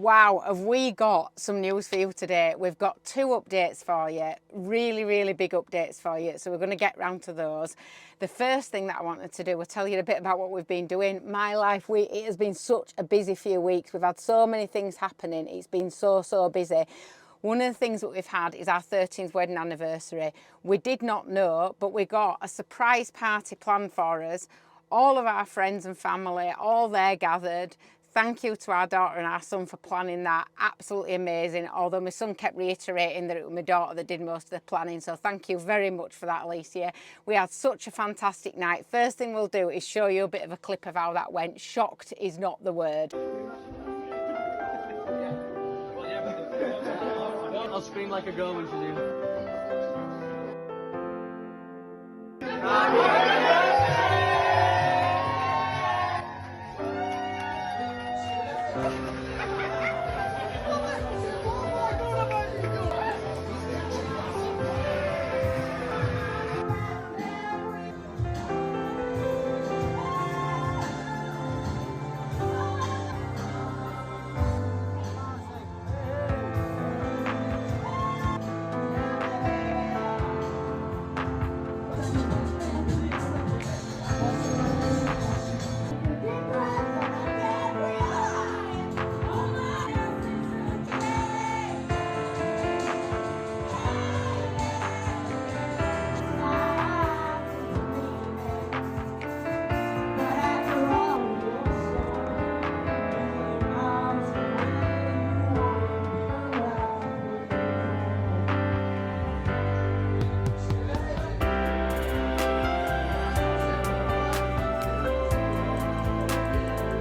Wow, have we got some news for you today? We've got 2 updates for you, really big updates for you, so we're going to get round to those. The first thing that I wanted to do was tell you a bit about what we've been doing. My life, it has been such a busy few weeks. We've had so many things happening. It's been so busy. One of the things that we've had is our 13th wedding anniversary. We did not know, but we got a surprise party planned for us. All of our friends and family, all there gathered. Thank you to our daughter and our son for planning that. Absolutely amazing. Although my son kept reiterating that it was my daughter that did most of the planning. So thank you very much for that, Alicia. We had such a fantastic night. First thing we'll do is show you a bit of a clip of how that went. Shocked is not the word. I'll scream like a girl when you do.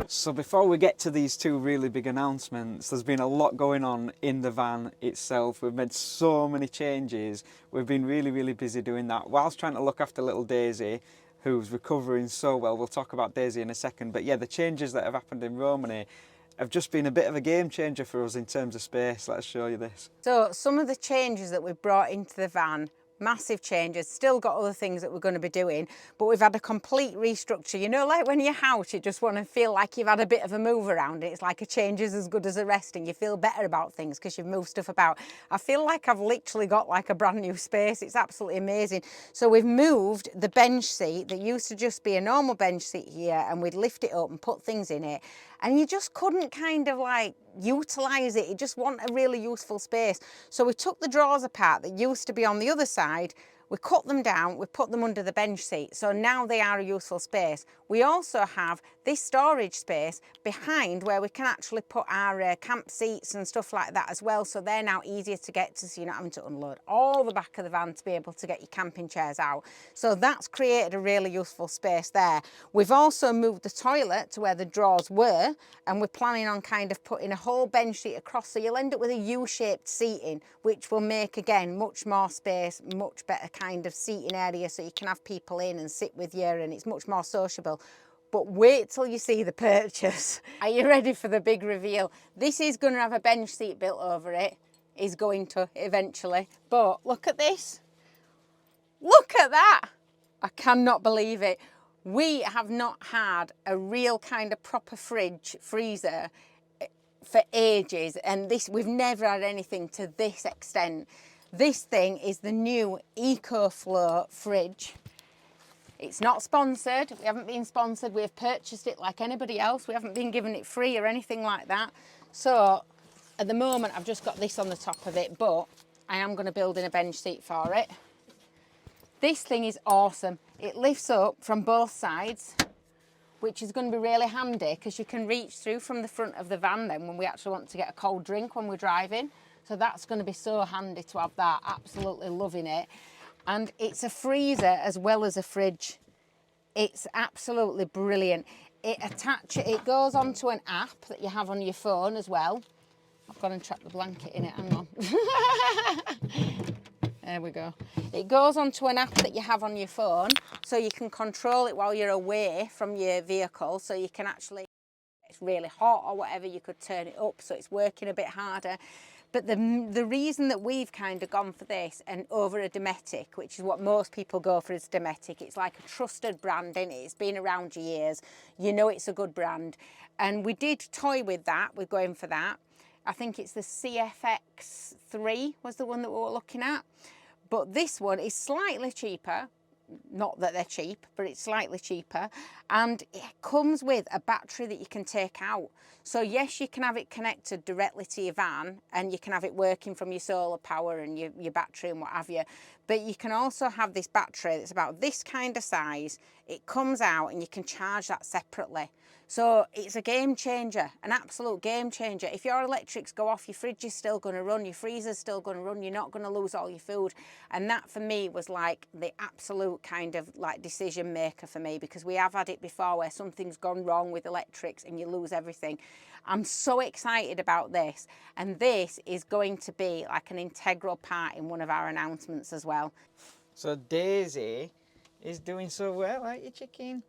So before we get to these 2 really big announcements, there's been a lot going on in the van itself. We've made so many changes. We've been really busy doing that whilst trying to look after little Daisy, who's recovering so well. We'll talk about Daisy in a second. But yeah, the changes that have happened in Romany have just been a bit of a game changer for us in terms of space. Let's show you this. So some of the changes that we've brought into the van, massive changes, still got other things that we're going to be doing, but we've had a complete restructure. You know, like when you're out, you just want to feel like you've had a bit of a move around. It's like a change is as good as a rest, and you feel better about things because you've moved stuff about. I feel like I've literally got like a brand new space. It's absolutely amazing. So we've moved the bench seat that used to just be a normal bench seat here, and we'd lift it up and put things in it, and you just couldn't kind of like utilise it. You just want a really useful space. So we took the drawers apart that used to be on the other side, we cut them down, we put them under the bench seat, so now they are a useful space. We also have this storage space behind where we can actually put our camp seats and stuff like that as well, so they're now easier to get to, so you're not having to unload all the back of the van to be able to get your camping chairs out. So that's created a really useful space there. We've also moved the toilet to where the drawers were, and we're planning on kind of putting a whole bench seat across, so you'll end up with a U-shaped seating, which will make, again, much more space, much better kind of seating area, so you can have people in and sit with you, and it's much more sociable. But wait till you see the purchase. Are you ready for the big reveal? This is going to have a bench seat built over it. Is going to eventually. But look at this. Look at that. I cannot believe it. We have not had a real kind of proper freezer for ages, and we've never had anything to this extent. This thing is the new EcoFlow fridge. It's not sponsored. We haven't been sponsored. We've purchased it like anybody else. We haven't been given it free or anything like that. So at the moment, I've just got this on the top of it, but I am going to build in a bench seat for it. This thing is awesome. It lifts up from both sides, which is going to be really handy because you can reach through from the front of the van then when we actually want to get a cold drink when we're driving. So that's going to be so handy to have that. Absolutely loving it. And it's a freezer as well as a fridge. It's absolutely brilliant. It goes onto an app that you have on your phone as well. I've gone and trapped the blanket in it, hang on. There we go. It goes onto an app that you have on your phone, so you can control it while you're away from your vehicle, so you can actually, if it's really hot or whatever, you could turn it up so it's working a bit harder. But the reason that we've kind of gone for this and over a Dometic, which is what most people go for, is Dometic. It's like a trusted brand, isn't it? It's been around for years. You know it's a good brand. And we did toy with that. We're going for that. I think it's the CFX3 was the one that we were looking at. But this one is slightly cheaper. Not that they're cheap, but it's slightly cheaper. And it comes with a battery that you can take out. So yes, you can have it connected directly to your van and you can have it working from your solar power and your battery and what have you. But you can also have this battery that's about this kind of size. It comes out and you can charge that separately. So it's a game changer, an absolute game changer. If your electrics go off, your fridge is still going to run, your freezer's still going to run, you're not going to lose all your food. And that for me was like the absolute kind of like decision maker for me, because we have had it before where something's gone wrong with electrics and you lose everything. I'm so excited about this, and this is going to be like an integral part in one of our announcements as well. So Daisy is doing so well, aren't you, chicken?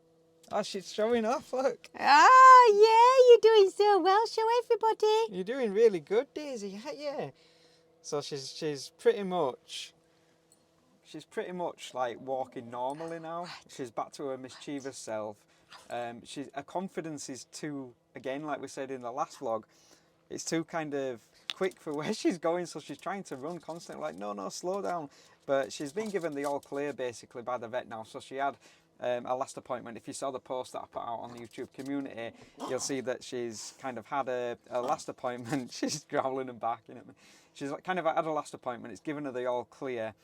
Oh, she's showing off, look. Oh yeah, you're doing so well. Show everybody. You're doing really good, Daisy, aren't you? So she's pretty much like walking normally now. She's back to her mischievous self. Her confidence is too, again, like we said in the last vlog, it's too kind of quick for where she's going, so she's trying to run constantly, like, no, slow down. But she's been given the all clear basically by the vet now, so she had a last appointment. If you saw the post that I put out on the YouTube community, you'll see that she's kind of had a last appointment. She's growling and barking at me. She's kind of had a last appointment. It's given her the all clear.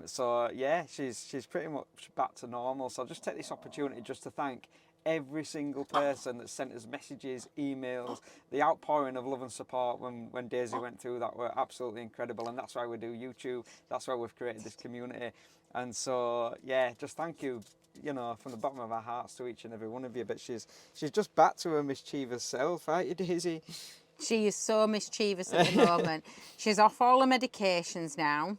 So yeah, she's pretty much back to normal. So I'll just take this opportunity just to thank every single person that sent us messages, emails. The outpouring of love and support when Daisy went through that were absolutely incredible, and that's why we do YouTube. That's why we've created this community. And so yeah, just thank you, you know, from the bottom of our hearts to each and every one of you. But she's just back to her mischievous self, aren't you, Daisy? She is so mischievous at the moment. She's off all her medications now.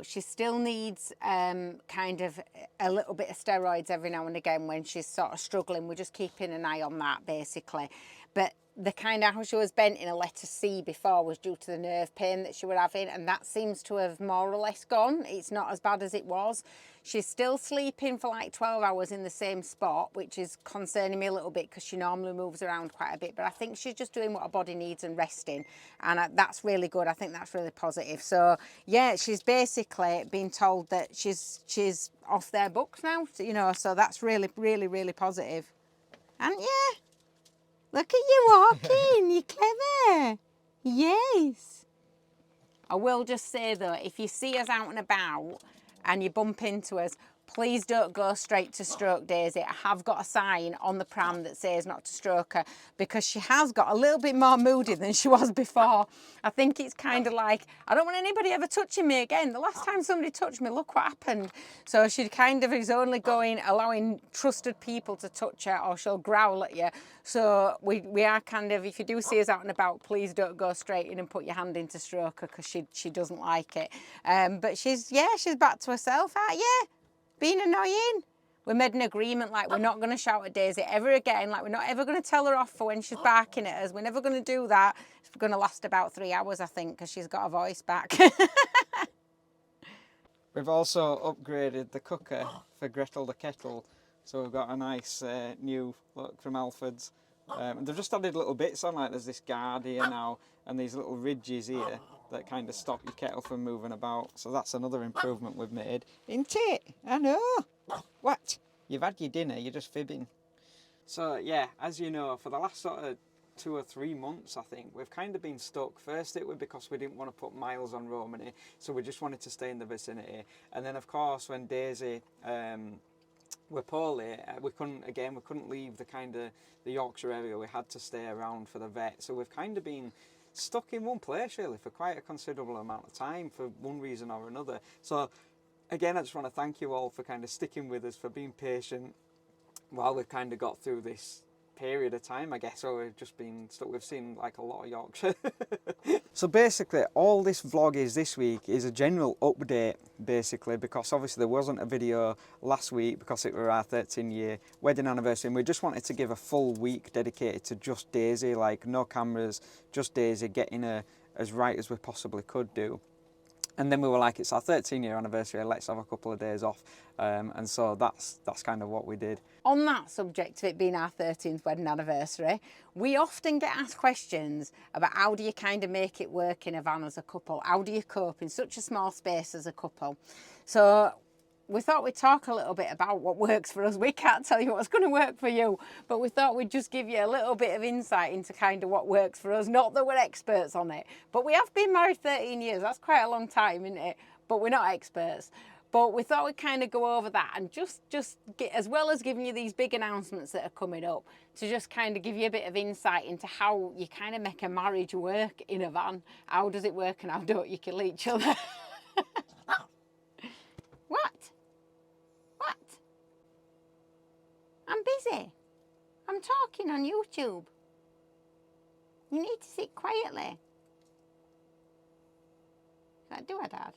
She still needs kind of a little bit of steroids every now and again when she's sort of struggling. We're just keeping an eye on that basically. But the kind of how she was bent in a letter C before was due to the nerve pain that she was having, and that seems to have more or less gone. It's not as bad as it was. She's still sleeping for like 12 hours in the same spot, which is concerning me a little bit because she normally moves around quite a bit, but I think she's just doing what her body needs and resting, and that's really good. I think that's really positive. So yeah, she's basically been told that she's off their books now, you know, so that's really positive. And yeah, look at you walking, you're clever. Yes. I will just say though, if you see us out and about and you bump into us, please don't go straight to stroke Daisy. I have got a sign on the pram that says not to stroke her, because she has got a little bit more moody than she was before. I think it's kind of like, I don't want anybody ever touching me again. The last time somebody touched me, look what happened. So she kind of is only allowing trusted people to touch her, or she'll growl at you. So we are kind of, if you do see us out and about, please don't go straight in and put your hand in to stroke her, because she doesn't like it. But she's back to herself, aren't you? Being annoying. We made an agreement, like we're not going to shout at Daisy ever again, like we're not ever going to tell her off for when she's barking at us. We're never going to do that. It's going to last about 3 hours, I think, because she's got her voice back. We've also upgraded the cooker for Gretel the kettle, so we've got a nice new look from Alfred's. And they've just added little bits on, like there's this guard here now and these little ridges here that kind of stop your kettle from moving about. So that's another improvement we've made. Isn't it? I know. What? You've had your dinner, you're just fibbing. So yeah, as you know, for the last sort of 2 or 3 months, I think, we've kind of been stuck. First it was because we didn't want to put miles on Romany, so we just wanted to stay in the vicinity. And then of course when Daisy were poorly, we couldn't leave the Yorkshire area. We had to stay around for the vet. So we've kind of been stuck in one place really for quite a considerable amount of time for one reason or another. So again, I just want to thank you all for kind of sticking with us, for being patient while we've kind of got through this period of time, I guess. So we've just been stuck. We've seen like a lot of Yorkshire. So basically all this vlog is this week is a general update, basically, because obviously there wasn't a video last week because it was our 13-year wedding anniversary, and we just wanted to give a full week dedicated to just Daisy, like no cameras, just Daisy, getting her as right as we possibly could do. And then we were like, it's our 13-year anniversary, let's have a couple of days off. And so that's kind of what we did. On that subject of it being our 13th wedding anniversary, we often get asked questions about how do you kind of make it work in a van as a couple? How do you cope in such a small space as a couple? So we thought we'd talk a little bit about what works for us. We can't tell you what's going to work for you, but we thought we'd just give you a little bit of insight into kind of what works for us. Not that we're experts on it, but we have been married 13 years. That's quite a long time, isn't it? But we're not experts. But we thought we'd kind of go over that and just get, as well as giving you these big announcements that are coming up, to just kind of give you a bit of insight into how you kind of make a marriage work in a van. How does it work and how don't you kill each other? What? What? I'm busy. I'm talking on YouTube. You need to sit quietly. Do I, Dad?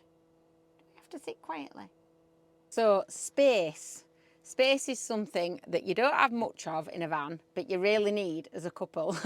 To sit quietly. So space is something that you don't have much of in a van, but you really need as a couple.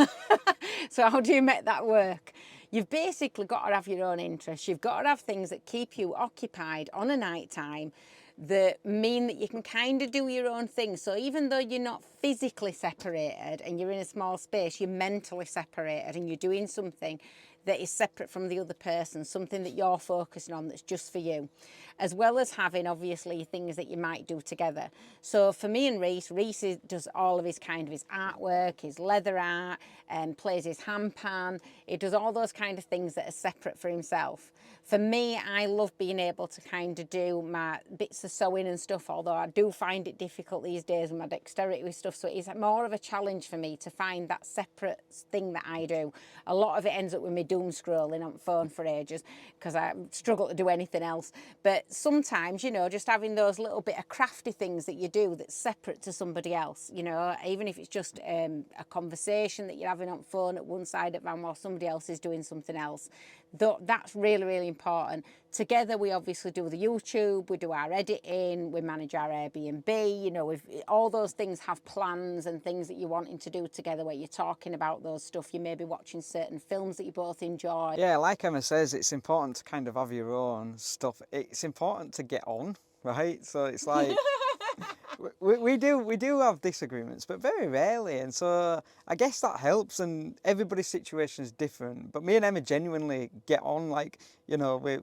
So how do you make that work? You've basically got to have your own interests. You've got to have things that keep you occupied on a night time, that mean that you can kind of do your own thing. So even though you're not physically separated and you're in a small space, you're mentally separated and you're doing something that is separate from the other person, something that you're focusing on that's just for you, as well as having obviously things that you might do together. So for me and Reese does all of his artwork, his leather art, and plays his handpan. He does all those kind of things that are separate for himself. For me, I love being able to kind of do my bits of sewing and stuff, although I do find it difficult these days with my dexterity with stuff. So it's more of a challenge for me to find that separate thing that I do. A lot of it ends up with me doom scrolling on phone for ages because I struggle to do anything else. But sometimes, you know, just having those little bit of crafty things that you do that's separate to somebody else, you know, even if it's just a conversation that you're having on phone at one side of the van while somebody else is doing something else. That's really, really important. Together, we obviously do the YouTube, we do our editing, we manage our Airbnb, you know, all those things have plans and things that you're wanting to do together where you're talking about those stuff. You may be watching certain films that you both enjoy. Yeah, like Emma says, it's important to kind of have your own stuff. It's important to get on, right? So it's like, we do have disagreements, but very rarely. And so I guess that helps, and everybody's situation is different. But me and Emma genuinely get on. Like, you know, we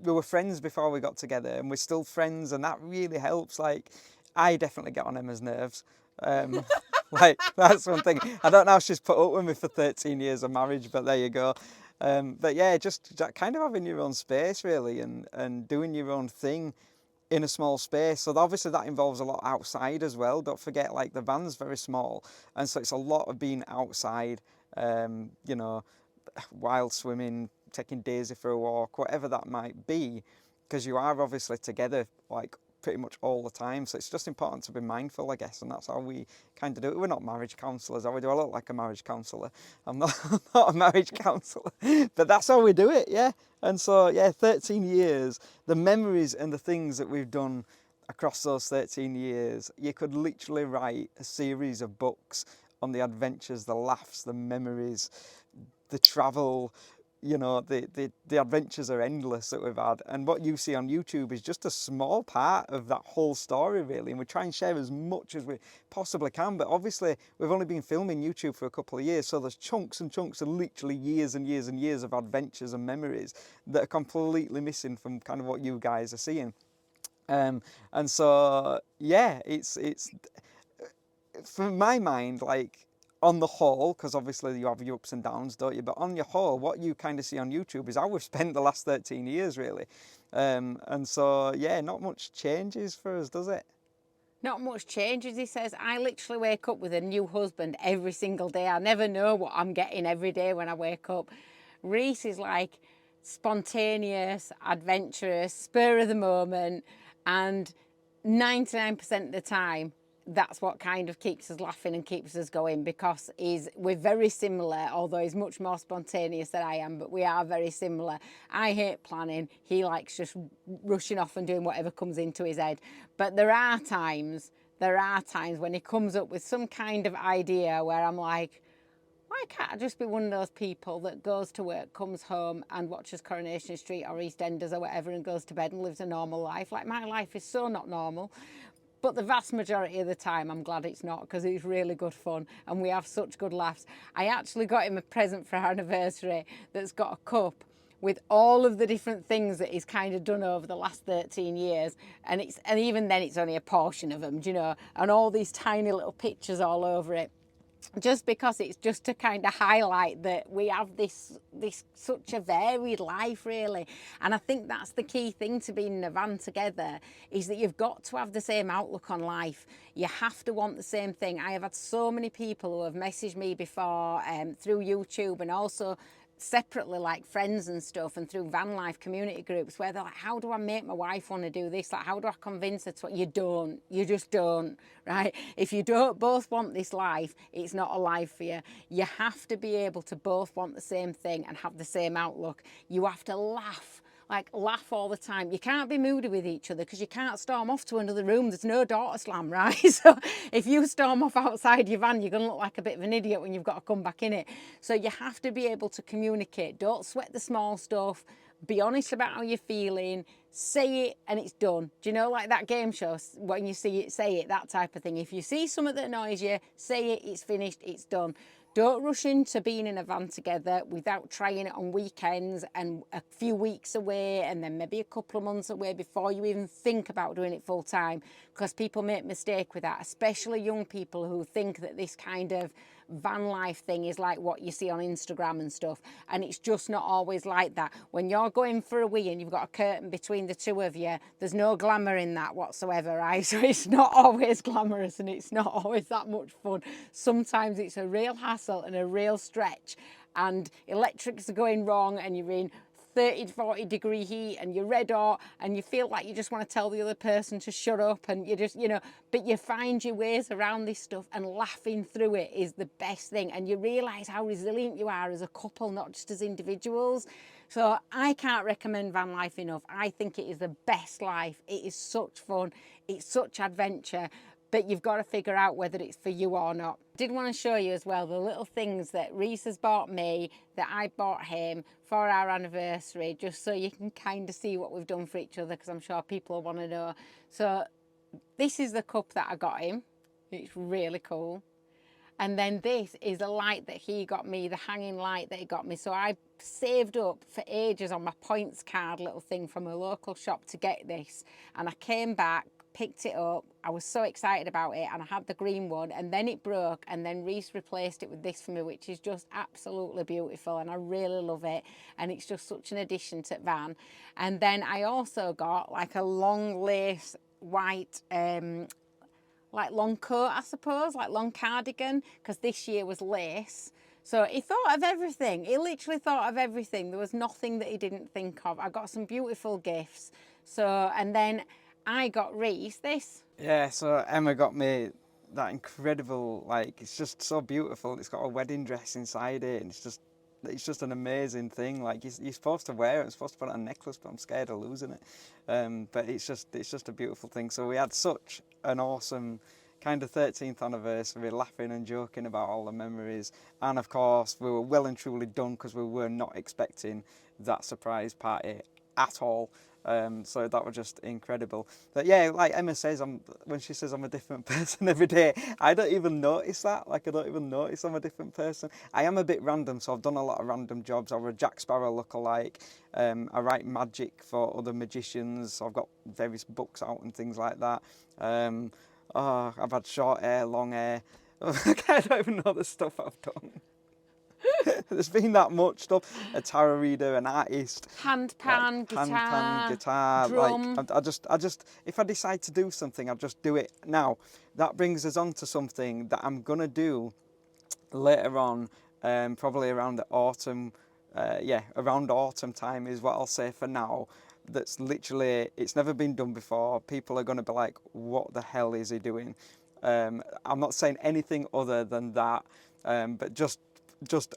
were friends before we got together, and we're still friends, and that really helps. Like, I definitely get on Emma's nerves. Like, that's one thing. I don't know how she's put up with me for 13 years of marriage, but there you go. But yeah, just that kind of having your own space really, and doing your own thing in a small space. So obviously that involves a lot outside as well. Don't forget, like, the van's very small, and so it's a lot of being outside, you know, wild swimming, taking Daisy for a walk, whatever that might be, because you are obviously together like pretty much all the time. So it's just important to be mindful, I guess, and that's how we kind of do it. We're not marriage counsellors, are we? Do I look like a marriage counsellor? I'm not, not a marriage counsellor, but that's how we do it, yeah. And so, yeah, 13 years, the memories and the things that we've done across those 13 years, you could literally write a series of books on the adventures, the laughs, the memories, the travel. You know, the adventures are endless that we've had, and what you see on YouTube is just a small part of that whole story really, and we try and share as much as we possibly can. But obviously we've only been filming YouTube for a couple of years, so there's chunks and chunks of literally years and years and years of adventures and memories that are completely missing from kind of what you guys are seeing. And so yeah, it's from my mind, like, on the whole, because obviously you have your ups and downs, don't you? But on your whole, what you kind of see on YouTube is how we've spent the last 13 years, really. And so, yeah, not much changes for us, does it? Not much changes, he says. I literally wake up with a new husband every single day. I never know what I'm getting every day when I wake up. Reese is like spontaneous, adventurous, spur of the moment, and 99% of the time, that's what kind of keeps us laughing and keeps us going, because we're very similar, although he's much more spontaneous than I am, but we are very similar. I hate planning. He likes just rushing off and doing whatever comes into his head. But there are times when he comes up with some kind of idea where I'm like, Why can't I just be one of those people that goes to work, comes home and watches Coronation Street or EastEnders or whatever and goes to bed and lives a normal life? Like, my life is so not normal. But the vast majority of the time, I'm glad it's not, because it's really good fun and we have such good laughs. I actually got him a present for our anniversary that's got a cup with all of the different things that he's kind of done over the last 13 years. And even then it's only a portion of them, do you know, and all these tiny little pictures all over it. Just because it's just to kind of highlight that we have this such a varied life, really. And I think that's the key thing to being in a van together, is that you've got to have the same outlook on life. You have to want the same thing. I have had so many people who have messaged me before through YouTube, and also separately, like friends and stuff, and through van life community groups, where they're like, how do I make my wife want to do this? Like, how do I convince her to? You just don't, right? If you don't both want this life, it's not a life for you. You have to be able to both want the same thing and have the same outlook. You have to laugh all the time. You can't be moody with each other, because you can't storm off to another room. There's no door to slam, right? So if you storm off outside your van, you're going to look like a bit of an idiot when you've got to come back in it. So you have to be able to communicate. Don't sweat the small stuff. Be honest about how you're feeling. Say it and it's done. Do you know, like that game show, when you see it, say it, that type of thing. If you see something that annoys you, say it, it's finished, it's done. Don't rush into being in a van together without trying it on weekends and a few weeks away and then maybe a couple of months away before you even think about doing it full time, because people make a mistake with that, especially young people who think that this kind of van life thing is like what you see on Instagram and stuff, and it's just not always like that. When you're going for a wee and you've got a curtain between the two of you, there's no glamour in that whatsoever, right? So it's not always glamorous and it's not always that much fun. Sometimes it's a real hassle and a real stretch, and electrics are going wrong and you're in 30 to 40 degree heat and you're red hot and you feel like you just want to tell the other person to shut up, and you just, you know, but you find your ways around this stuff, and laughing through it is the best thing. And you realise how resilient you are as a couple, not just as individuals. So I can't recommend van life enough. I think it is the best life. It is such fun. It's such adventure. But you've got to figure out whether it's for you or not. I did want to show you as well the little things that Reese has bought me, that I bought him for our anniversary, just so you can kind of see what we've done for each other, because I'm sure people will want to know. So this is the cup that I got him. It's really cool. And then this is a light that he got me, the hanging light that he got me. So I saved up for ages on my points card little thing from a local shop to get this. And I came back, picked it up. I was so excited about it, and I had the green one, and then it broke, and then Reese replaced it with this for me, which is just absolutely beautiful, and I really love it, and it's just such an addition to van. And then I also got like a long lace white like long coat, I suppose, like long cardigan, because this year was lace. So he thought of everything. He literally thought of everything. There was nothing that he didn't think of. I got some beautiful gifts. So, and then I got Reese this. Yeah, so Emma got me that incredible, like, it's just so beautiful. It's got a wedding dress inside it, and it's just an amazing thing. Like, you're supposed to wear it, I'm supposed to put it on a necklace, but I'm scared of losing it. But it's just a beautiful thing. So we had such an awesome kind of 13th anniversary, laughing and joking about all the memories. And of course, we were well and truly done, because we were not expecting that surprise party at all. So that was just incredible. But yeah, like Emma says, when she says I'm a different person every day, I don't even notice that. Like, I don't even notice I'm a different person. I am a bit random, so I've done a lot of random jobs. I'm a Jack Sparrow lookalike. I write magic for other magicians. So I've got various books out and things like that. I've had short hair, long hair. I don't even know the stuff I've done. There's been that much stuff. A tarot reader, an artist, Handpan, guitar, drum. Like, I just, if I decide to do something, I'll just do it. Now, that brings us on to something that I'm gonna do later on, probably around the autumn. Around autumn time is what I'll say for now. That's literally, it's never been done before. People are gonna be like, what the hell is he doing? I'm not saying anything other than that, but just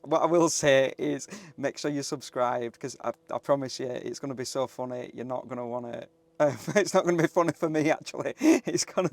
what I will say is make sure you're subscribed, because I promise you it's going to be so funny. You're not going to want to It's not going to be funny for me actually. It's not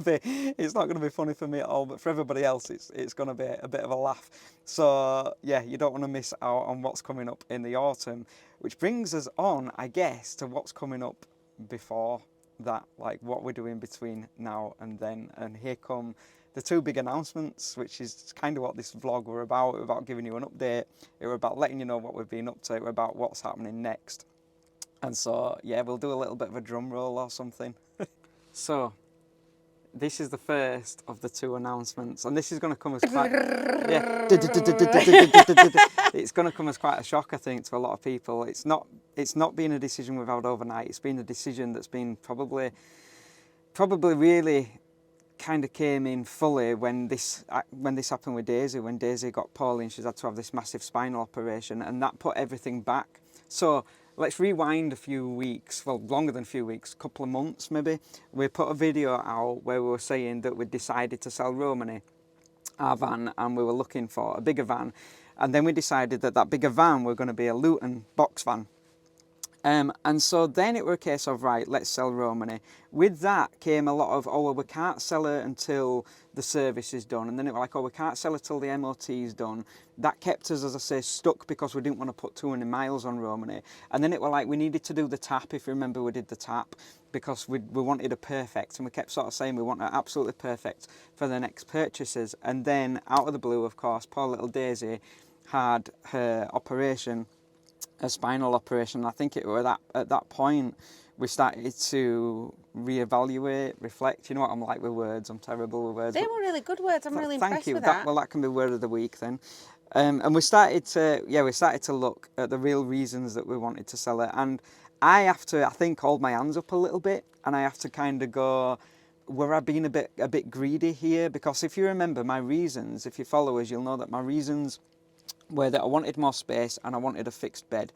going to be funny for me at all. But for everybody else, it's going to be a bit of a laugh. So yeah, you don't want to miss out on what's coming up in the autumn, which brings us on, I guess, to what's coming up before that, like what we're doing between now and then. And here come the two big announcements, which is kind of what this vlog were about. We're about giving you an update. It were about letting you know what we've been up to. It were about what's happening next. And so, yeah, we'll do a little bit of a drum roll or something. So, this is the first of the two announcements, and this is going to come as quite, yeah, it's going to come as quite a shock, I think, to a lot of people. It's not been a decision we've had overnight. It's been a decision that's been probably really kind of came in fully when this happened with Daisy. When Daisy got poorly and she's had to have this massive spinal operation, and that put everything back. So let's rewind a few weeks, well, longer than a few weeks, a couple of months maybe. We put a video out where we were saying that we decided to sell Romany, our van, and we were looking for a bigger van. And then we decided that bigger van were going to be a Luton box van. And so then it were a case of, right, let's sell Romany. With that came a lot of, oh, well, we can't sell her until the service is done. And then it was like, oh, we can't sell her till the MOT is done. That kept us, as I say, stuck because we didn't want to put 200 miles on Romany. And then it were like, we needed to do the tap, if you remember we did the tap, because we wanted a perfect. And we kept sort of saying we want her absolutely perfect for the next purchases. And then out of the blue, of course, poor little Daisy had her operation, a spinal operation. I think it was at that point we started to reevaluate, reflect. You know what I'm like with words. I'm terrible with words. They were really good words. I'm really impressed with Thank that. you. Well, that can be word of the week then. And we started to look at the real reasons that we wanted to sell it. And I have to, I think, hold my hands up a little bit, and I have to kind of go, were I being a bit greedy here? Because if you remember my reasons, if you follow us, you'll know that my reasons were that I wanted more space and I wanted a fixed bed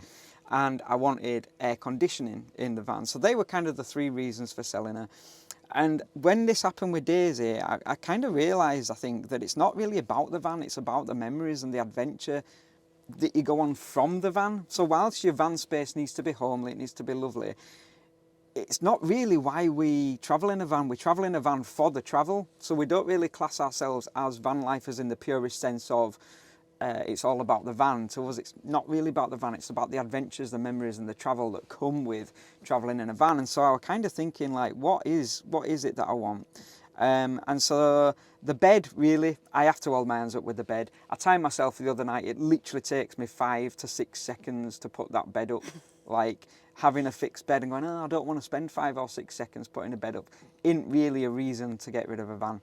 and I wanted air conditioning in the van. So they were kind of the three reasons for selling her. And when this happened with Daisy, I kind of realised, I think, that it's not really about the van, it's about the memories and the adventure that you go on from the van. So whilst your van space needs to be homely, it needs to be lovely, it's not really why we travel in a van. We travel in a van for the travel. So we don't really class ourselves as van lifers in the purest sense of it's all about the van. To us, it's not really about the van. It's about the adventures, the memories, and the travel that come with travelling in a van. And so I was kind of thinking, like, what is it that I want? And so the bed, really, I have to hold my hands up with the bed. I timed myself the other night. It literally takes me 5 to 6 seconds to put that bed up. Like having a fixed bed and going, oh, I don't want to spend 5 or 6 seconds putting a bed up, isn't really a reason to get rid of a van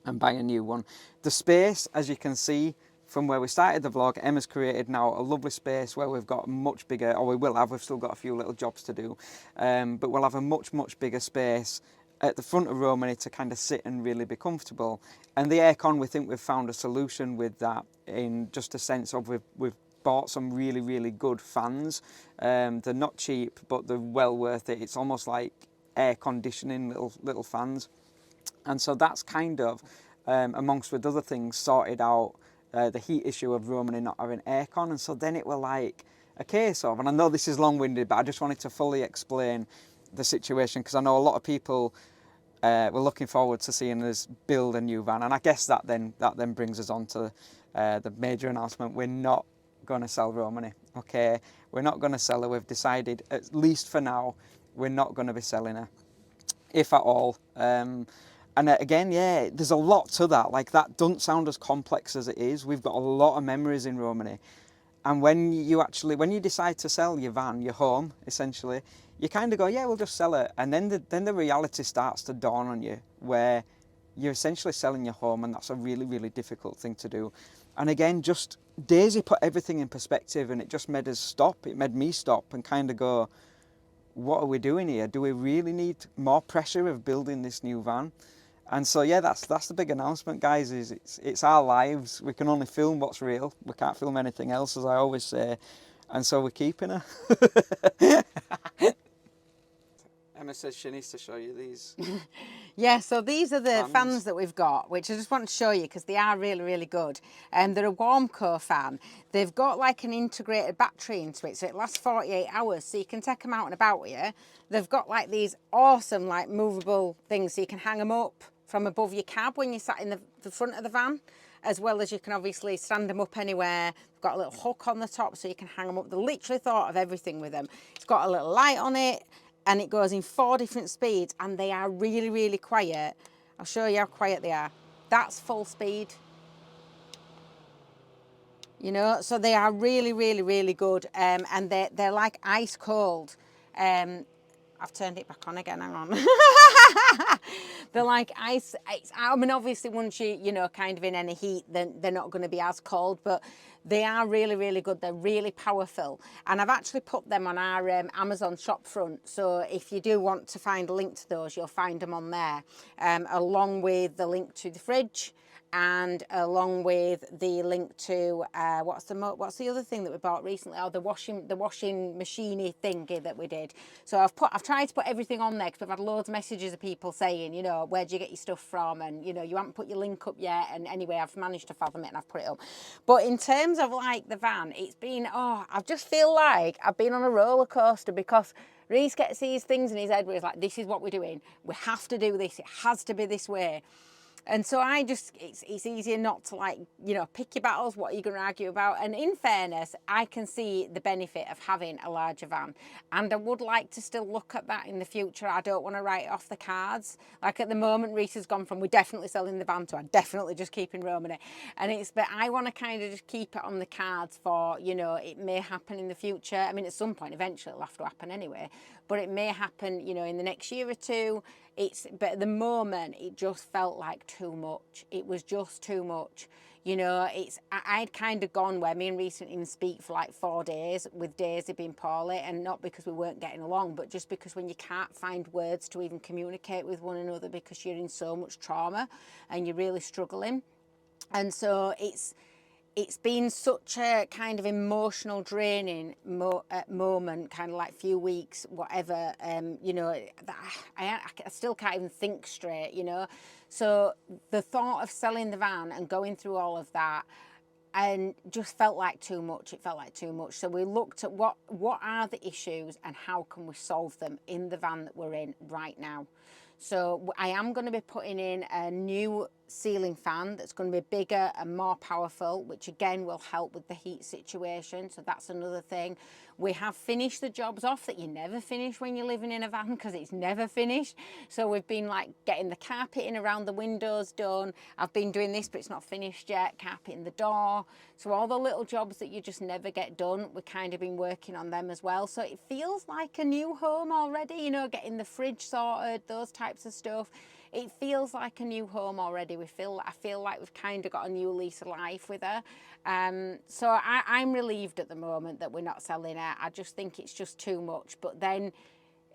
and buy a new one. The space, as you can see, from where we started the vlog, Emma's created now a lovely space where we've got much bigger, or we will have, we've still got a few little jobs to do, but we'll have a much bigger space at the front of Romany to kind of sit and really be comfortable. And the aircon, we think we've found a solution with that, in just a sense of we've bought some really good fans. They're not cheap, but they're well worth it. It's almost like air conditioning little fans. And so that's kind of, amongst with other things, sorted out the heat issue of Romany not having aircon. And so then it were like a case of, and I know this is long-winded, but I just wanted to fully explain the situation because I know a lot of people were looking forward to seeing us build a new van. And I guess that then brings us on to the major announcement. We're not going to sell Romany, okay? We're not going to sell her. We've decided, at least for now, we're not going to be selling her, if at all. And again, yeah, there's a lot to that. Like, that doesn't sound as complex as it is. We've got a lot of memories in Romany. And when you decide to sell your van, your home, essentially, you kind of go, yeah, we'll just sell it. And then the reality starts to dawn on you, where you're essentially selling your home, and that's a really difficult thing to do. And again, just Daisy put everything in perspective, and it just made us stop. It made me stop and kind of go, what are we doing here? Do we really need more pressure of building this new van? And so, yeah, that's the big announcement, guys, is it's our lives. We can only film what's real. We can't film anything else, as I always say. And so we're keeping her. Emma says she needs to show you these. Yeah, so these are the Fans. fans that we've got, which I just want to show you because they are really, really good. They're a Warmco fan. They've got like an integrated battery into it, so it lasts 48 hours, so you can take them out and about with you. They've got like these awesome like movable things, so you can hang them up from above your cab when you're sat in the front of the van, as well as you can obviously stand them up anywhere. They've got a little hook on the top so you can hang them up. They literally thought of everything with them. It's got a little light on it, and it goes in 4 different speeds, and they are really, really quiet. I'll show you how quiet they are. That's full speed. You know, so they are really, really, really good, and they're like ice cold. I've turned it back on again, hang on. They're like ice. I mean, obviously, once you know, kind of in any heat, then they're not going to be as cold, but they are really, really good. They're really powerful. And I've actually put them on our Amazon shop front. So if you do want to find a link to those, you'll find them on there, along with the link to the fridge, and along with the link to what's the other thing that we bought recently? Oh, the washing machine thingy that we did. So I've tried to put everything on there because we've had loads of messages of people saying, you know, where do you get your stuff from? And you know, you haven't put your link up yet. And anyway, I've managed to fathom it and I've put it up. But in terms of like the van, it's been I just feel like I've been on a roller coaster because Reese gets these things in his head where he's like, this is what we're doing. We have to do this. It has to be this way. And so it's easier not to, like, you know, pick your battles. What are you going to argue about? And in fairness, I can see the benefit of having a larger van. And I would like to still look at that in the future. I don't want to write it off the cards. Like at the moment, Reese has gone from we're definitely selling the van to I'm definitely just keeping Romany. But I want to kind of just keep it on the cards for, you know, it may happen in the future. I mean, at some point, eventually it'll have to happen anyway. But it may happen, you know, in the next year or two. But at the moment, it just felt like too much. It was just too much. You know, I'd kind of gone where me and Reese didn't even speak for like 4 days, with Daisy being poorly, and not because we weren't getting along, but just because when you can't find words to even communicate with one another because you're in so much trauma and you're really struggling. And so it's been such a kind of emotional draining moment, kind of like few weeks, whatever, you know, that I still can't even think straight, you know. So the thought of selling the van and going through all of that and just felt like too much. It felt like too much. So we looked at what are the issues and how can we solve them in the van that we're in right now. So I am going to be putting in a new ceiling fan that's going to be bigger and more powerful, which again will help with the heat situation. So that's another thing. We have finished the jobs off that you never finish when you're living in a van because it's never finished. So we've been like getting the carpeting around the windows done. I've been doing this, but it's not finished yet. Carpeting the door. So all the little jobs that you just never get done, we've kind of been working on them as well. So it feels like a new home already, you know, getting the fridge sorted, those types of stuff. It feels like a new home already. I feel like we've kind of got a new lease of life with her. So I'm relieved at the moment that we're not selling her. I just think it's just too much. But then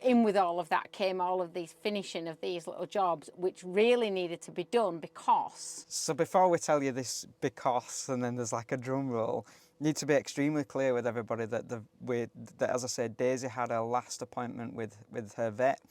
in with all of that came all of these finishing of these little jobs, which really needed to be done because... So before we tell you this because, and then there's like a drum roll, need to be extremely clear with everybody that as I said, Daisy had her last appointment with her vet,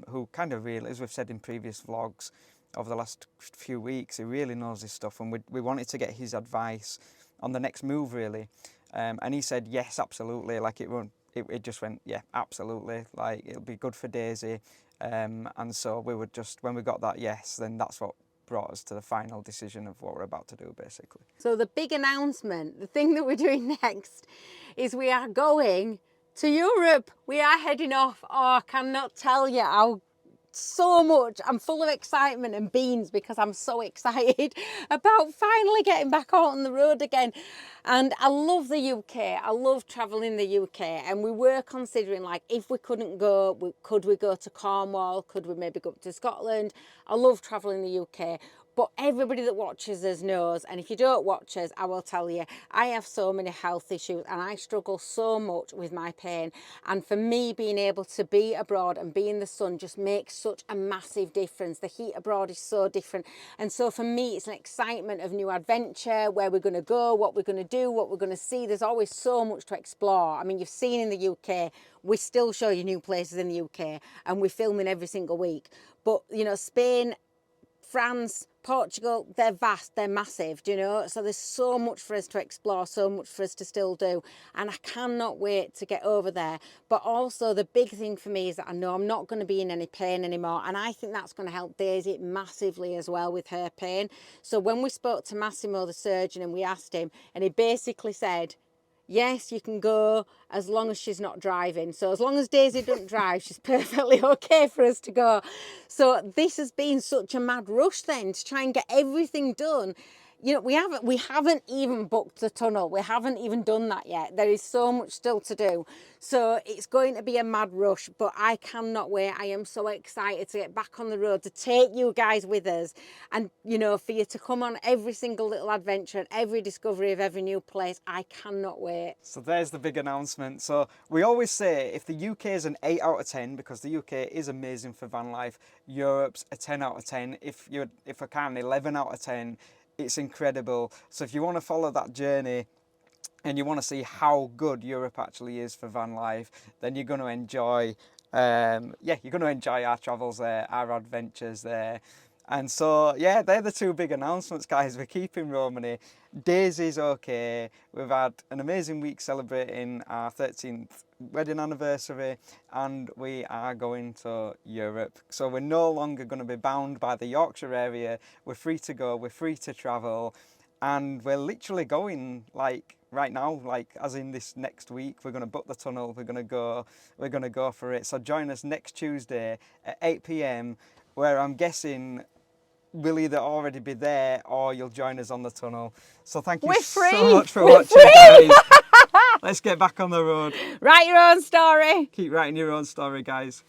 who kind of really, as we've said in previous vlogs over the last few weeks, he really knows his stuff, and we wanted to get his advice on the next move really, and he said yes, absolutely. Like it just went, yeah, absolutely, like it'll be good for Daisy, and so we would just, when we got that yes, then that's what brought us to the final decision of what we're about to do basically. So the big announcement, the thing that we're doing next, is we are going to Europe. We are heading off. Oh, I cannot tell you how so much. I'm full of excitement and beans because I'm so excited about finally getting back out on the road again. And I love the UK. I love traveling the UK. And we were considering, like, if we couldn't go, could we go to Cornwall? Could we maybe go to Scotland? I love traveling the UK. But everybody that watches us knows, and if you don't watch us, I will tell you, I have so many health issues and I struggle so much with my pain. And for me, being able to be abroad and be in the sun just makes such a massive difference. The heat abroad is so different. And so for me, it's an excitement of new adventure, where we're going to go, what we're going to do, what we're going to see. There's always so much to explore. I mean, you've seen in the UK, we still show you new places in the UK and we're filming every single week. But, you know, Spain, France, Portugal, they're vast, they're massive, do you know? So there's so much for us to explore, so much for us to still do. And I cannot wait to get over there. But also the big thing for me is that I know I'm not going to be in any pain anymore. And I think that's going to help Daisy massively as well with her pain. So when we spoke to Massimo, the surgeon, and we asked him, and he basically said, yes, you can go as long as she's not driving. So as long as Daisy doesn't drive, she's perfectly okay for us to go. So this has been such a mad rush then to try and get everything done. You know, we haven't even booked the tunnel. We haven't even done that yet. There is so much still to do. So it's going to be a mad rush, but I cannot wait. I am so excited to get back on the road, to take you guys with us, and, you know, for you to come on every single little adventure and every discovery of every new place. I cannot wait. So there's the big announcement. So we always say if the UK is an 8 out of 10, because the UK is amazing for van life, Europe's a 10 out of 10. If I can, 11 out of 10. It's incredible. So if you want to follow that journey and you want to see how good Europe actually is for van life, then you're going to enjoy, you're going to enjoy our travels there, our adventures there. And so, yeah, they're the two big announcements, guys. We're keeping Romany. Daisy's okay. We've had an amazing week celebrating our 13th wedding anniversary, and we are going to Europe. So we're no longer going to be bound by the Yorkshire area. We're free to go, we're free to travel, and we're literally going like right now, like as in this next week. We're going to book the tunnel, we're going to go for it. So join us next Tuesday at 8 p.m, where I'm guessing we'll either already be there or you'll join us on the tunnel. So thank you so much for watching, guys. Let's get back on the road. Write your own story. Keep writing your own story, guys.